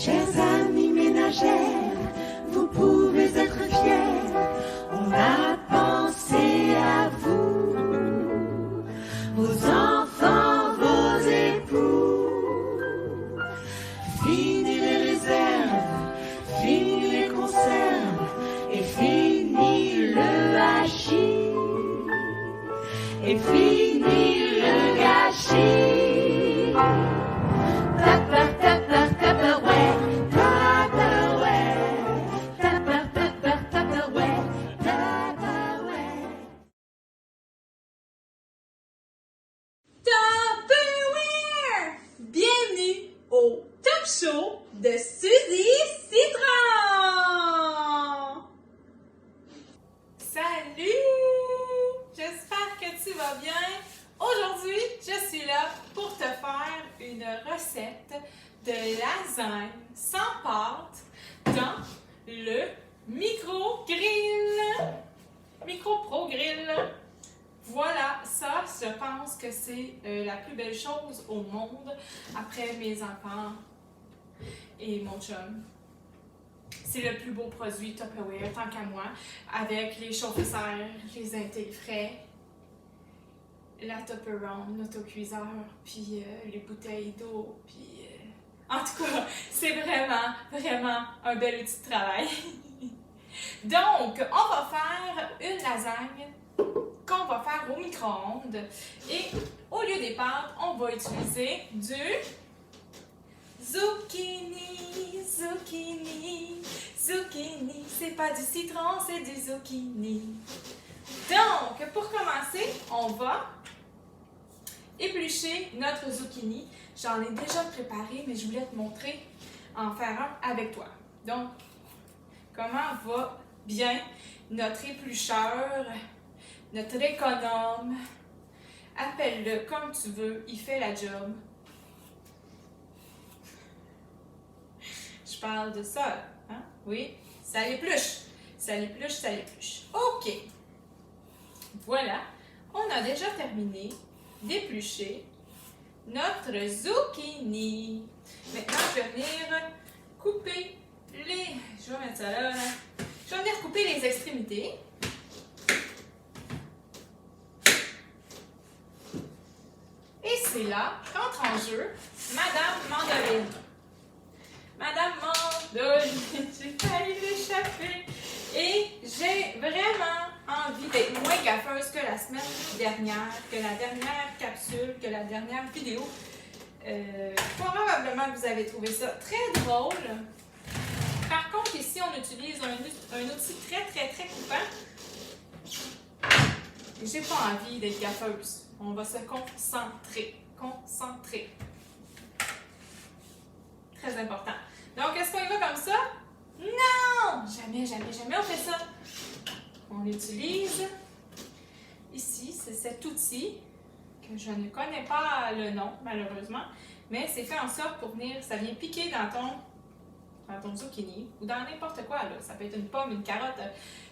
Chers amis ménagères, vous pouvez être fiers, on a pensé à vous, vos enfants, vos époux. Fini les réserves, fini les conserves, et fini le hachis, et fini le gâchis. Au Top Show de Suzy Citron! Salut! J'espère que tu vas bien. Aujourd'hui, je suis là pour te faire une recette de lasagne sans pâte dans le micro-grill. Micro-pro grill. Voilà, ça, je pense que c'est la plus belle chose au monde après mes enfants et mon chum. C'est le plus beau produit Tupperware, tant qu'à moi, avec les chauffe-serre, les intégrais, la Tupperware, l'autocuiseur, puis les bouteilles d'eau, puis... En tout cas, c'est vraiment, vraiment un bel outil de travail. Donc, on va faire une lasagne qu'on va faire au micro-ondes. Et au lieu des pâtes, on va utiliser du zucchini, zucchini, zucchini. C'est pas du citron, c'est du zucchini. Donc, pour commencer, on va éplucher notre zucchini. J'en ai déjà préparé, mais je voulais te montrer en faire un avec toi. Donc, comment va bien notre éplucheur, notre économe, appelle-le comme tu veux, il fait la job. Je parle de ça, hein? Oui, ça l'épluche, ça l'épluche, ça l'épluche. OK, voilà, on a déjà terminé d'éplucher notre zucchini. Maintenant, je vais venir couper les... Je vais mettre ça là. Je vais venir couper les extrémités. Et c'est là qu'entre en jeu Madame Mandoline. Madame Mandoline, j'ai failli l'échapper. Et j'ai vraiment envie d'être moins gaffeuse que la semaine dernière, que la dernière capsule, que la dernière vidéo. Probablement que vous avez trouvé ça très drôle. Par contre, ici, on utilise un outil très, très, très coupant. J'ai pas envie d'être gaffeuse. On va se concentrer. Concentrer. Très important. Donc, est-ce qu'on y va comme ça? Non! Jamais, jamais, jamais on fait ça. On utilise ici, c'est cet outil que je ne connais pas le nom, malheureusement, mais c'est fait en sorte pour venir, ça vient piquer dans ton zucchini ou dans n'importe quoi. Là. Ça peut être une pomme, une carotte,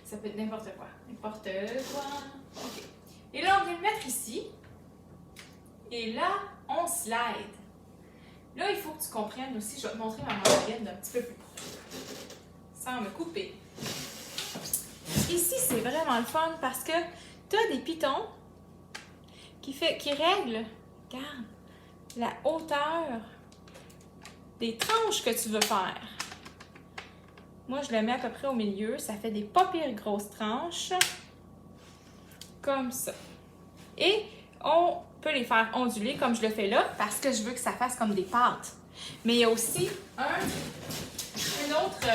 ça peut être n'importe quoi. N'importe quoi. OK. Et là, on vient le mettre ici. Et là, on slide. Là, il faut que tu comprennes aussi, je vais te montrer ma mandoline d'un petit peu plus proche. Sans me couper. Ici, c'est vraiment le fun parce que tu as des pitons qui règlent, regarde, la hauteur des tranches que tu veux faire. Moi, je le mets à peu près au milieu. Ça fait des pas pires grosses tranches. Comme ça. Et on peut les faire onduler comme je le fais là parce que je veux que ça fasse comme des pâtes. Mais il y a aussi un autre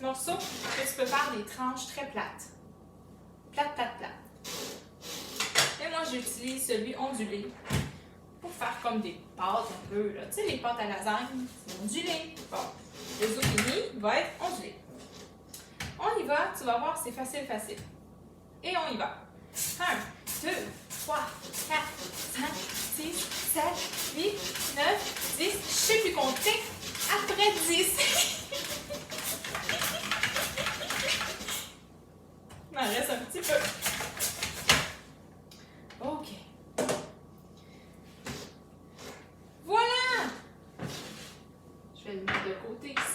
morceau que tu peux faire des tranches très plates. Plates, plates, plates. Et moi, j'utilise celui ondulé pour faire comme des pâtes un peu. Là. Tu sais, les pâtes à lasagne, c'est ondulé. Bon, le zucchini va être ondulé. On y va, tu vas voir, c'est facile, facile. Et on y va. 1, 2, 3, 4, 5, 6, 7, 8, 9, 10. Je ne sais plus compter. Après 10. Il m'en reste un petit peu. OK. Voilà. Je vais le mettre de côté ici.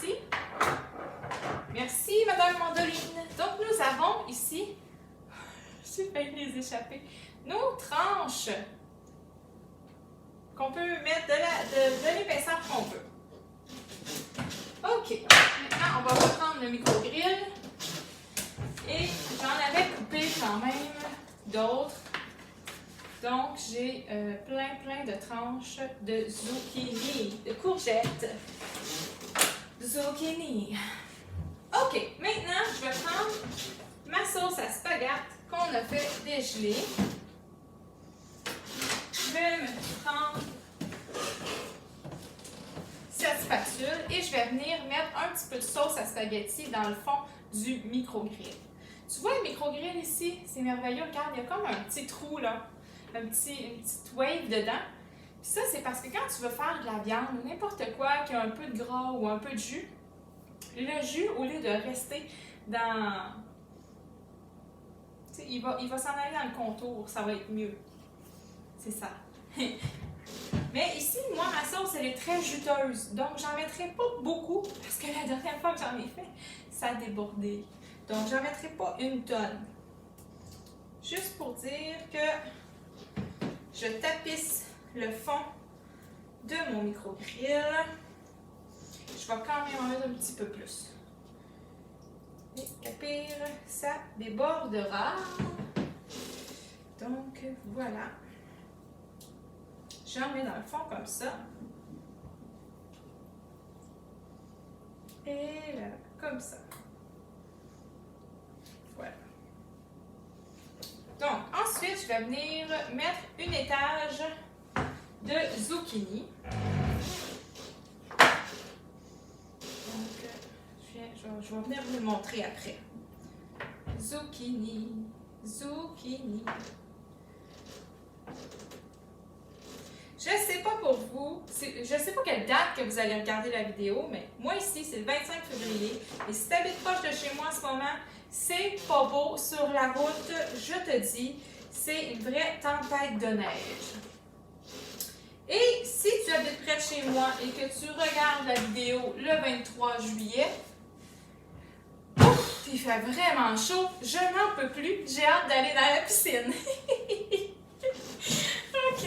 les échappées. Nos tranches qu'on peut mettre de l'épaisseur qu'on veut. OK. Maintenant, on va reprendre le micro-grill. Et j'en avais coupé quand même d'autres. Donc, j'ai plein de tranches de zucchini, de courgettes. Zucchini. OK. Maintenant, je vais prendre ma sauce à spaghette qu'on a fait dégeler. Je vais me prendre cette spatule et je vais venir mettre un petit peu de sauce à spaghetti dans le fond du micro-grill. Tu vois le micro-grill ici? C'est merveilleux. Regarde, il y a comme un petit trou là, une petite wave dedans. Puis ça, c'est parce que quand tu veux faire de la viande ou n'importe quoi qui a un peu de gras ou un peu de jus, le jus, au lieu de rester dans... Tu sais, il va s'en aller dans le contour, ça va être mieux. C'est ça. Mais ici, moi, ma sauce, elle est très juteuse. Donc, j'en mettrai pas beaucoup parce que la dernière fois que j'en ai fait, ça a débordé. Donc, j'en mettrai pas une tonne. Juste pour dire que je tapisse le fond de mon micro-grill. Je vais quand même en mettre un petit peu plus. Et au pire, ça débordera. Donc, voilà. J'en mets dans le fond comme ça. Et là, comme ça. Voilà. Donc, ensuite, je vais venir mettre une étage de zucchini. Donc, je vais venir vous le montrer après. Zucchini, zucchini. Je ne sais pas pour vous, je ne sais pas quelle date que vous allez regarder la vidéo, mais moi ici, c'est le 25 février. Et si tu habites proche de chez moi en ce moment, c'est pas beau sur la route, je te dis, c'est une vraie tempête de neige. Et si tu habites près de chez moi et que tu regardes la vidéo le 23 juillet, ouf, il fait vraiment chaud, je n'en peux plus, j'ai hâte d'aller dans la piscine. OK.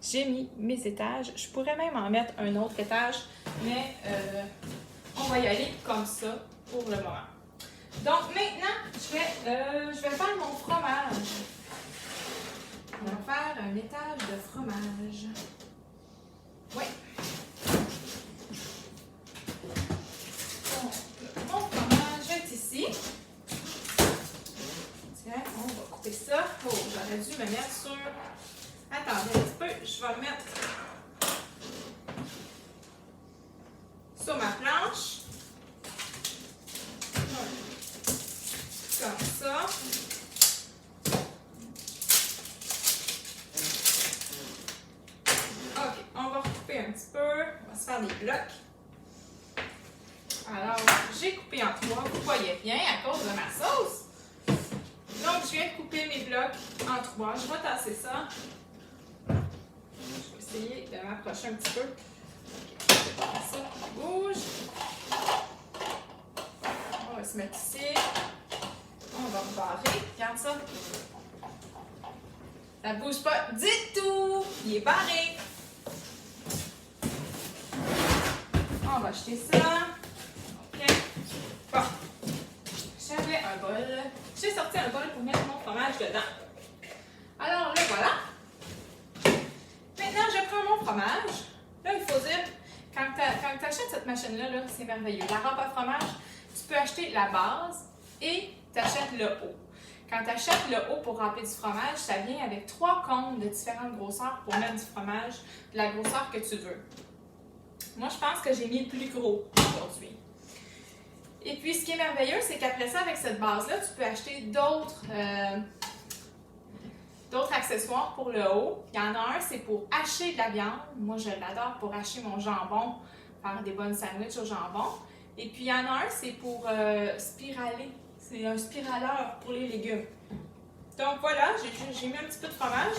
J'ai mis mes étages. Je pourrais même en mettre un autre étage, mais on va y aller comme ça pour le moment. Donc maintenant, je vais faire mon fromage. On va faire un étage de fromage. Oui. Mon fromage est ici. Tiens, on va couper ça. Oh, j'aurais dû me mettre sur... Attendez un petit peu, je vais le mettre sur ma planche. Comme ça. OK, on va recouper un petit peu. On va se faire des blocs. Alors, j'ai coupé en 3. Vous voyez bien à cause de ma sauce. Donc, je viens de couper mes blocs en 3. Je vais tasser ça. Je vais essayer de m'approcher un petit peu. Okay, ça bouge. On va se mettre ici. On va rebarrer. Regarde ça. Ça ne bouge pas du tout. Il est barré. On va jeter ça. OK. Bon. J'avais un bol. J'ai sorti un bol pour mettre mon fromage dedans. Alors, le voilà. Maintenant, je prends mon fromage. Là, il faut dire, quand tu achètes cette machine-là, -là, c'est merveilleux. La râpe à fromage, tu peux acheter la base et tu achètes le haut. Quand tu achètes le haut pour râper du fromage, ça vient avec 3 cônes de différentes grosseurs pour mettre du fromage de la grosseur que tu veux. Moi, je pense que j'ai mis le plus gros aujourd'hui. Et puis, ce qui est merveilleux, c'est qu'après ça, avec cette base-là, tu peux acheter d'autres accessoires pour le haut. Il y en a un, c'est pour hacher de la viande. Moi, je l'adore pour hacher mon jambon, faire des bonnes sandwichs au jambon. Et puis, il y en a un, c'est pour spiraler. C'est un spiraleur pour les légumes. Donc, voilà, j'ai mis un petit peu de fromage.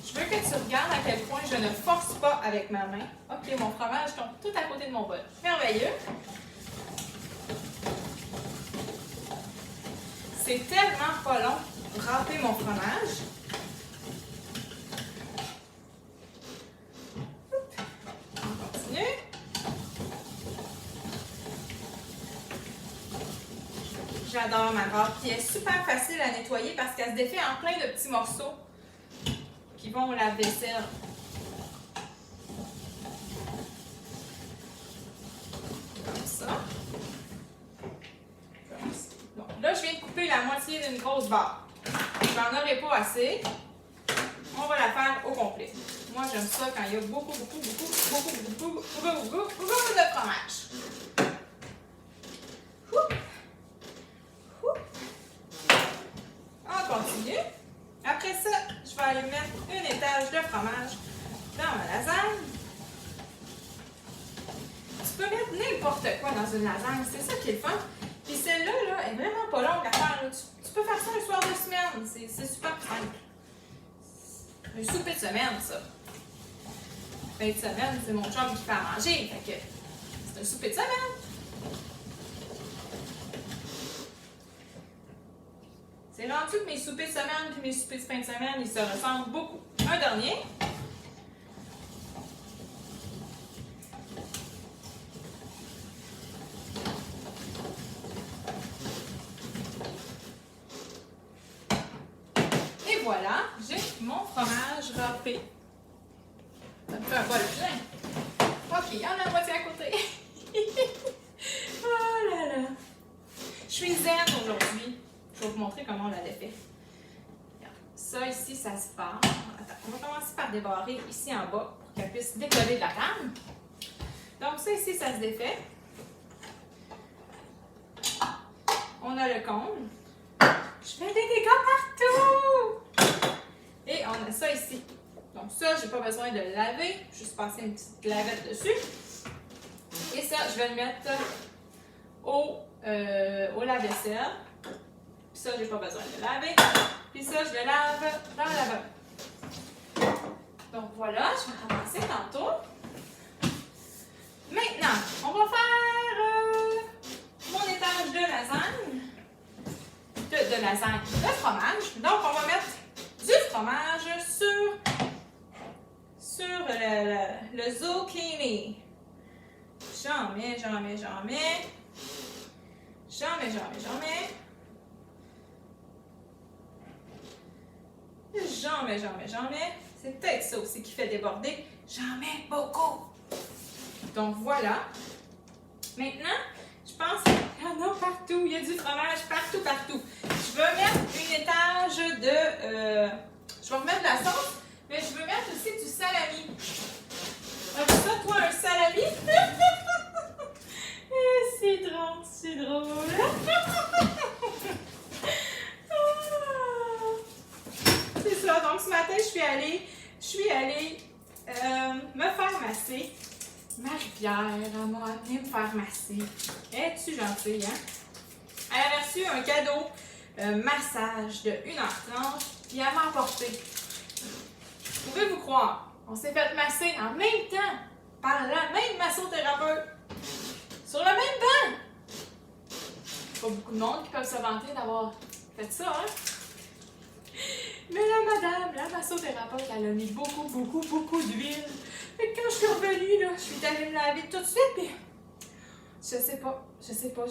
Je veux que tu regardes à quel point je ne force pas avec ma main. OK, mon fromage tombe tout à côté de mon bol. Merveilleux. C'est tellement pas long de râper mon fromage. On continue. J'adore ma râpe. Puis elle est super facile à nettoyer parce qu'elle se défait en plein de petits morceaux qui vont au lave-vaisselle. Comme ça. Bon, là, je viens de couper la moitié d'une grosse barre. J'en aurai pas assez. On va la faire au complet. Moi, j'aime ça quand il y a beaucoup de fromage. On continue. Après ça, je vais aller mettre un étage de fromage dans ma lasagne. Tu peux mettre n'importe quoi dans une lasagne, c'est ça qui est le fun. Puis celle-là, là, est vraiment pas longue à faire. Tu peux faire ça un soir de semaine, c'est super simple. Un souper de semaine, ça. Fin de semaine, c'est mon chum qui fait à manger, fait que c'est un souper de semaine. C'est rendu que mes soupers de semaine et mes soupers de fin de semaine, ils se ressemblent beaucoup. Un dernier. Et voilà, j'ai mon fromage râpé. Ça me fait un bol plein. Ok, il y en a la moitié à côté. Oh là là. Je suis zen aujourd'hui. Je vais vous montrer comment on l'avait fait. Ça ici, ça se part. Attends, on va commencer par débarrer ici en bas pour qu'elle puisse décoller de la canne. Donc ça ici, ça se défait. On a le cône. Je fais des dégâts partout! Et on a ça ici. Donc ça, j'ai pas besoin de le laver. Juste passer une petite lavette dessus. Et ça, je vais le mettre au lave-vaisselle. Puis ça, j'ai pas besoin de le laver. Puis ça, je le lave dans le lavabo. Donc voilà, je vais ramasser tantôt. Maintenant, on va faire mon étage de lasagne. De lasagne, de fromage. Donc, on va mettre du fromage sur le zucchini. J'en mets. J'en mets. C'est peut-être ça aussi qui fait déborder. J'en mets beaucoup. Donc voilà. Maintenant, je pense qu'il y en a partout. Il y a du fromage partout. Je veux mettre un étage de... je vais remettre de la sauce, mais je veux mettre aussi du salami. Comme ça, toi, un salami? C'est drôle. C'est ça. Donc, ce matin, je suis allée me faire masser. Marie-Pierre, elle m'a amené me faire masser. Es-tu gentille, hein? Elle avait reçu un cadeau, massage de 1h30, puis elle m'a apporté. Pouvez-vous croire? On s'est fait masser en même temps par la même massothérapeute. Sur le même banc! Pas beaucoup de monde qui peuvent se vanter d'avoir fait ça, hein? Mais la madame, la massothérapeute, elle a mis beaucoup d'huile. Et quand je suis revenue, là, je suis allée me laver tout de suite, puis je sais pas,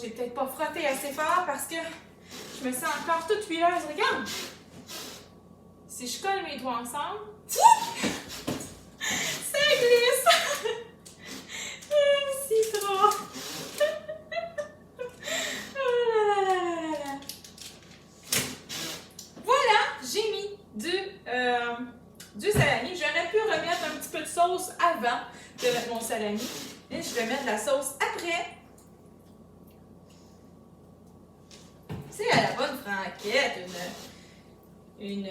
j'ai peut-être pas frotté assez fort parce que je me sens encore toute huileuse. Regarde! Si je colle mes doigts ensemble, ça glisse! C'est trop! Voilà, j'ai mis du salami. J'aurais pu remettre un petit peu de sauce avant de mettre mon salami. Et je vais mettre la sauce après. C'est à la bonne franquette, une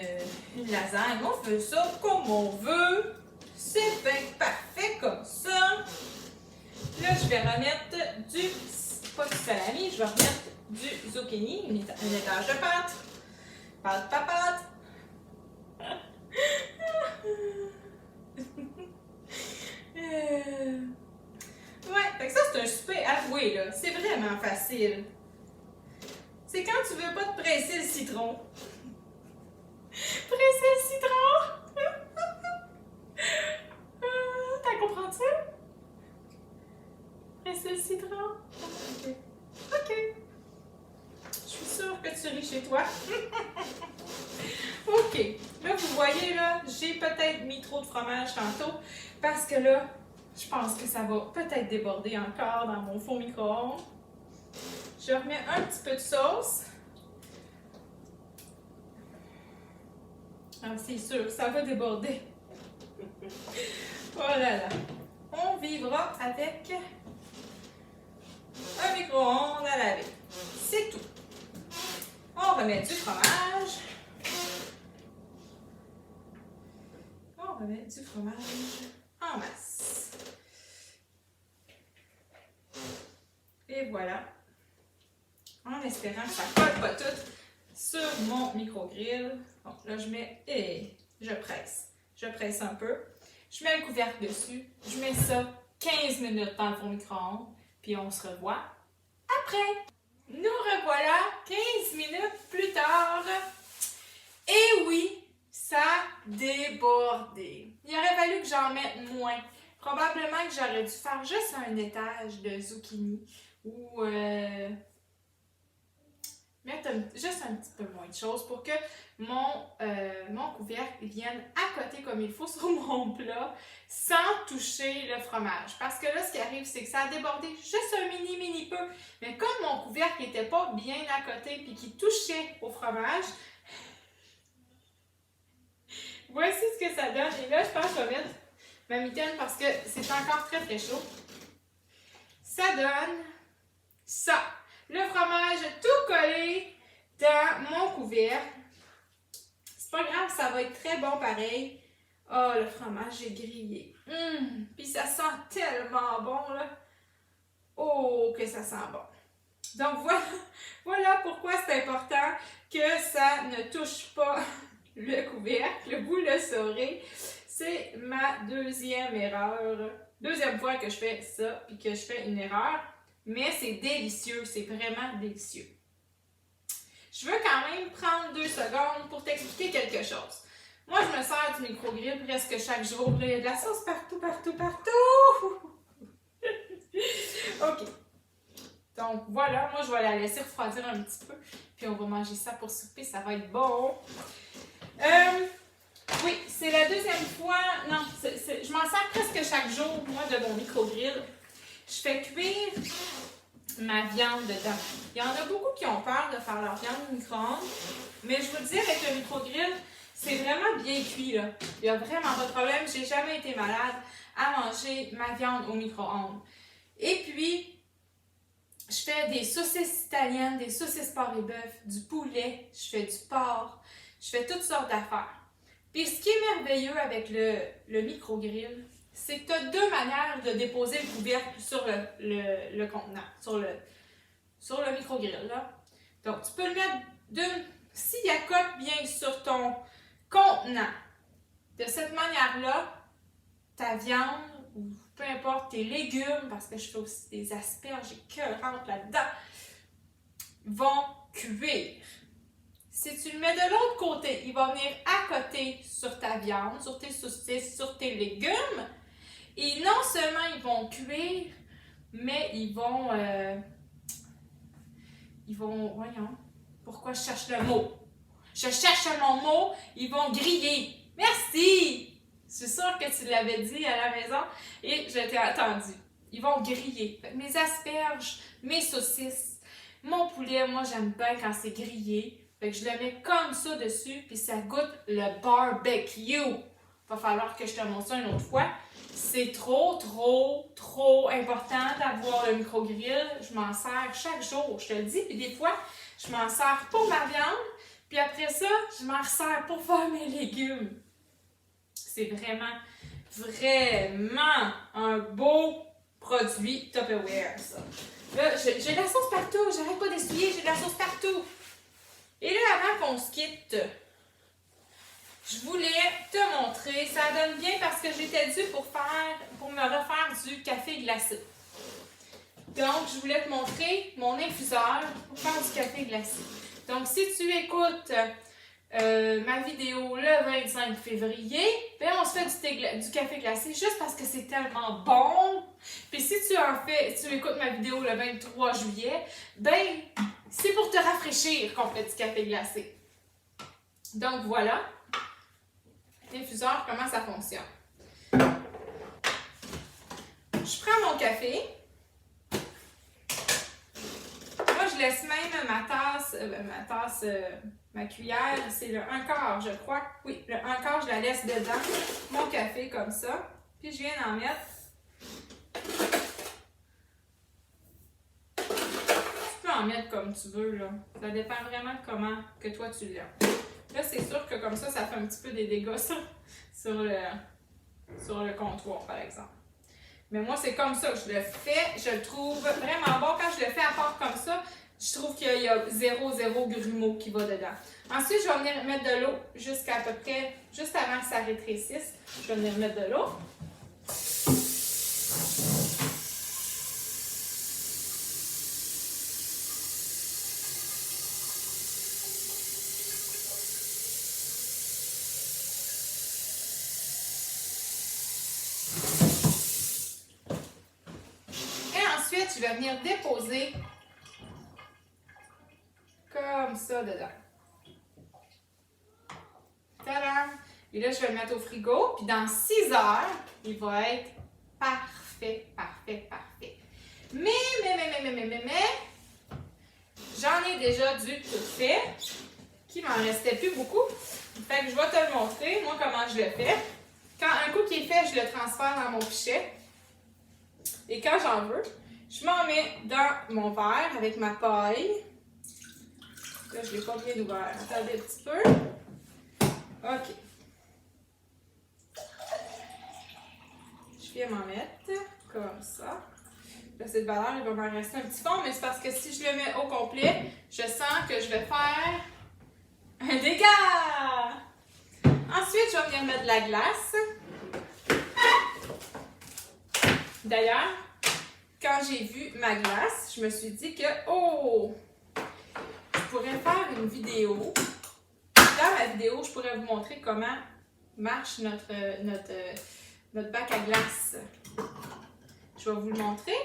lasagne. On fait ça comme on veut. C'est bien parfait comme ça. Là, je vais remettre pas du salami, je vais remettre du zucchini, un étage de pâte. Pâte. Ouais, fait que ça, c'est un souper avoué, là. C'est vraiment facile. c'est quand tu veux pas te presser le citron. Presser le citron! T'as compris ça? Presser le citron? Ok. Ok. Je suis sûre que tu ris chez toi. Ok. Là, vous voyez, là, j'ai peut-être mis trop de fromage tantôt parce que là, je pense que ça va peut-être déborder encore dans mon four micro-ondes. Je remets un petit peu de sauce. Ah, c'est sûr, ça va déborder. Oh là là. On vivra avec un micro-ondes à laver. C'est tout. On remet du fromage. On remet du fromage en masse. Et voilà. En espérant que ça ne colle pas tout sur mon micro-grill. Bon, là, je mets et je presse. Je presse un peu. Je mets un couvercle dessus. Je mets ça 15 minutes dans le four micro-ondes. Puis on se revoit après. Nous revoilà 15 minutes plus tard. Et oui, ça a débordé. Il aurait fallu que j'en mette moins. Probablement que j'aurais dû faire juste un étage de zucchini ou mettre juste un petit peu moins de choses pour que mon couvercle vienne à côté comme il faut sur mon plat sans toucher le fromage. Parce que là, ce qui arrive, c'est que ça a débordé juste un mini peu. Mais comme mon couvercle n'était pas bien à côté et qu'il touchait au fromage, voici ce que ça donne. Et là, je pense que je vais mettre ma mitaine parce que c'est encore très très chaud. Ça donne ça. Le fromage tout collé dans mon couvercle. C'est pas grave, ça va être très bon pareil. Oh, le fromage est grillé. Puis ça sent tellement bon, là. Oh, que ça sent bon. Donc voilà pourquoi c'est important que ça ne touche pas le couvercle. Vous le saurez. C'est ma deuxième erreur. Deuxième fois que je fais ça, puis que je fais une erreur. Mais c'est délicieux, c'est vraiment délicieux. Je veux quand même prendre 2 secondes pour t'expliquer quelque chose. Moi, je me sers du micro-grill presque chaque jour. Là, il y a de la sauce partout, partout, partout. OK. Donc, voilà. Moi, je vais la laisser refroidir un petit peu. Puis, on va manger ça pour souper. Ça va être bon. Oui, c'est la deuxième fois. Non, je m'en sers presque chaque jour, moi, de mon micro-grill. Je fais cuire ma viande dedans. Il y en a beaucoup qui ont peur de faire leur viande au micro-ondes, mais je vous le dis, avec le micro-grill, c'est vraiment bien cuit, là. Il n'y a vraiment pas de problème. J'ai jamais été malade à manger ma viande au micro-ondes. Et puis, je fais des saucisses italiennes, des saucisses porc et bœuf, du poulet, je fais du porc, je fais toutes sortes d'affaires. Puis, ce qui est merveilleux avec le micro-grill, c'est que tu as 2 manières de déposer le couvercle sur le contenant, sur le micro-grill, là. Donc, tu peux le mettre s'il accote bien sur ton contenant. De cette manière-là, ta viande, ou peu importe tes légumes, parce que je fais aussi des asperges écœurantes là-dedans, vont cuire. Si tu le mets de l'autre côté, il va venir à côté sur ta viande, sur tes saucisses, sur tes légumes. Et non seulement ils vont cuire, mais ils vont, voyons, pourquoi je cherche le mot? Je cherche mon mot, ils vont griller. Merci! Je suis sûre que tu l'avais dit à la maison et je t'ai attendu. Ils vont griller. Mes asperges, mes saucisses, mon poulet, moi j'aime bien quand c'est grillé. Fait que je le mets comme ça dessus, puis ça goûte le barbecue. Va falloir que je te montre ça une autre fois. C'est trop important d'avoir le micro-grill. Je m'en sers chaque jour, je te le dis. Puis des fois, je m'en sers pour ma viande. Puis après ça, je m'en sers pour faire mes légumes. C'est vraiment un beau produit Tupperware, ça. Là, j'ai de la sauce partout. J'arrête pas d'essuyer, j'ai de la sauce partout. Et là, avant qu'on se quitte, je voulais te montrer. Ça donne bien parce que j'étais due pour me refaire du café glacé. Donc, je voulais te montrer mon infuseur pour faire du café glacé. Donc, si tu écoutes ma vidéo le 25 février, ben on se fait du café glacé juste parce que c'est tellement bon. Puis si tu écoutes ma vidéo le 23 juillet, ben c'est pour te rafraîchir qu'on fait du café glacé. Donc voilà, l'infuseur, comment ça fonctionne. Je prends mon café. Moi, je laisse même ma cuillère, c'est le 1/4, je crois. Oui, le 1/4, je la laisse dedans. Mon café, comme ça. Puis, je viens d'en mettre. Tu peux en mettre comme tu veux, là. Ça dépend vraiment de comment que toi, tu l'aimes. Là, c'est sûr que comme ça fait un petit peu des dégâts, ça, sur le comptoir, par exemple. Mais moi, c'est comme ça que je le fais. Je le trouve vraiment bon. Quand je le fais à part comme ça, je trouve qu'il y a zéro grumeau qui va dedans. Ensuite, je vais venir mettre de l'eau jusqu'à peu près, juste avant que ça rétrécisse. Je vais venir mettre de l'eau. Je vais venir déposer comme ça dedans. Tadam! Et là, je vais le mettre au frigo. Puis dans 6 heures, il va être parfait. Mais, j'en ai déjà du tout fait, qui m'en restait plus beaucoup. Fait que je vais te le montrer, moi, comment je le fais. Quand un coup qui est fait, je le transfère dans mon pichet. Et quand j'en veux, je m'en mets dans mon verre avec ma paille. Là, je ne l'ai pas bien ouvert. Attendez un petit peu. OK. Je viens m'en mettre comme ça. Là, cette valeur, il va m'en rester un petit fond, mais c'est parce que si je le mets au complet, je sens que je vais faire un dégât. Ensuite, je vais venir mettre de la glace. D'ailleurs, quand j'ai vu ma glace, je me suis dit que, je pourrais faire une vidéo. Dans ma vidéo, je pourrais vous montrer comment marche notre bac à glace. Je vais vous le montrer.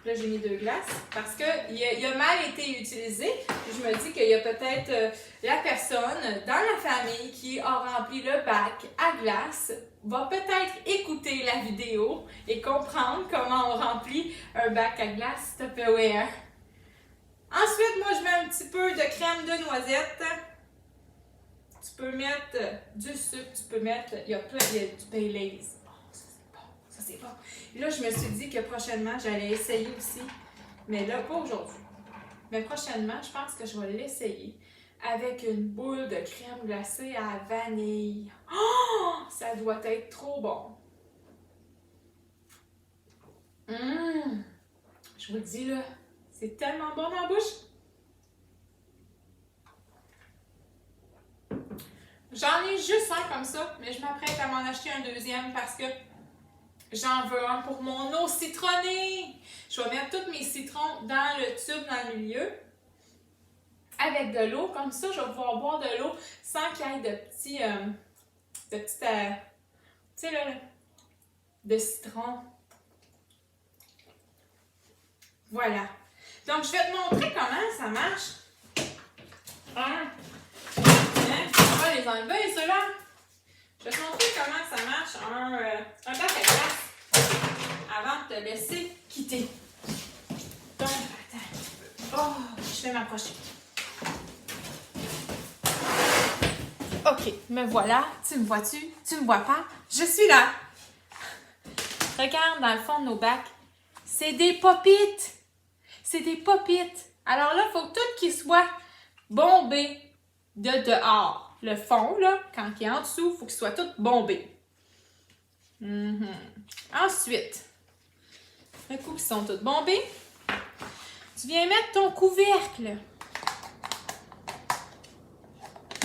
Là, j'ai mis 2 glaces parce qu'il a mal été utilisé. Je me dis qu'il y a peut-être la personne dans la famille qui a rempli le bac à glace va peut-être écouter la vidéo et comprendre comment on remplit un bac à glace Tupperware. Ensuite, moi, je mets un petit peu de crème de noisette. Tu peux mettre du sucre, tu peux mettre, il y a du Baileys. Ça, c'est bon. Et là, je me suis dit que prochainement, j'allais essayer aussi. Mais là, pas aujourd'hui. Mais prochainement, je pense que je vais l'essayer avec une boule de crème glacée à la vanille. Oh! Ça doit être trop bon. Je vous le dis, là, c'est tellement bon dans la bouche. J'en ai juste un comme ça, mais je m'apprête à m'en acheter un deuxième parce que j'en veux un pour mon eau citronnée. Je vais mettre tous mes citrons dans le tube dans le milieu avec de l'eau. Comme ça, je vais pouvoir boire de l'eau sans qu'il y ait de petits tu sais là, de citron. Voilà. Donc, je vais te montrer comment ça marche. On va les enlever, ceux-là. Je vais te montrer comment ça marche un bac à glace avant de te laisser quitter. Donc, attends. Je vais m'approcher. OK, me voilà. Tu me vois-tu? Tu me vois pas? Je suis là. Regarde dans le fond de nos bacs. C'est des pop-it. C'est des pop-it. Alors là, il faut que tout qui soit bombé de dehors. Le fond, là, quand il est en dessous, il faut qu'il soit tout bombé. Ensuite, un coup qu'ils sont tous bombés, tu viens mettre ton couvercle.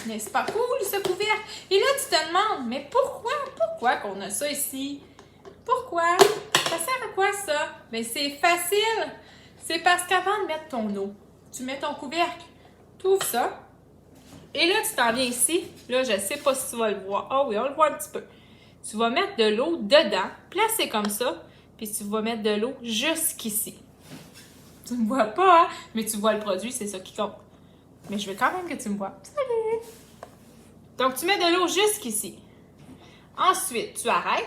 N'est-ce pas cool, ce couvercle? Et là, tu te demandes, mais pourquoi qu'on a ça ici? Pourquoi? Ça sert à quoi ça? Mais c'est facile! C'est parce qu'avant de mettre ton eau, tu mets ton couvercle, tu ouvres ça, et là tu t'en viens ici. Là, je sais pas si tu vas le voir. Ah oui, on le voit un petit peu. Tu vas mettre de l'eau dedans, placé comme ça, puis tu vas mettre de l'eau jusqu'ici. Tu me vois pas, hein? Mais tu vois le produit, c'est ça qui compte. Mais je veux quand même que tu me vois. Salut! Donc, tu mets de l'eau jusqu'ici. Ensuite, tu arrêtes.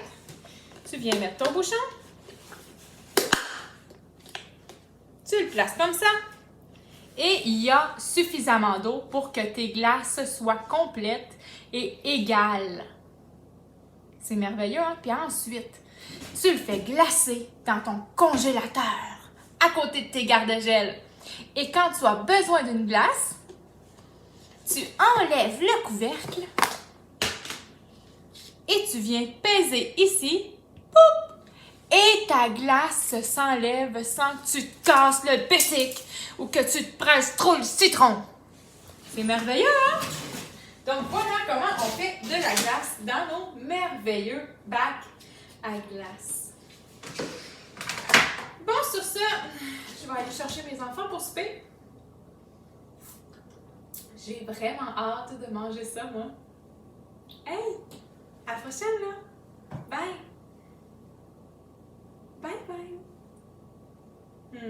Tu viens mettre ton bouchon. Tu le places comme ça. Et il y a suffisamment d'eau pour que tes glaces soient complètes et égales. C'est merveilleux, hein? Puis ensuite, tu le fais glacer dans ton congélateur à côté de tes garde-gel. Et quand tu as besoin d'une glace, tu enlèves le couvercle et tu viens peser ici. Poup! Et ta glace s'enlève sans que tu te casses le bicycle ou que tu te presses trop le citron. C'est merveilleux, hein? Donc, voilà comment on fait de la glace dans nos merveilleux bacs à glace. Bon, sur ça, je vais aller chercher mes enfants pour souper. J'ai vraiment hâte de manger ça, moi. Hey! À la prochaine, là! Bye! Bye, bye!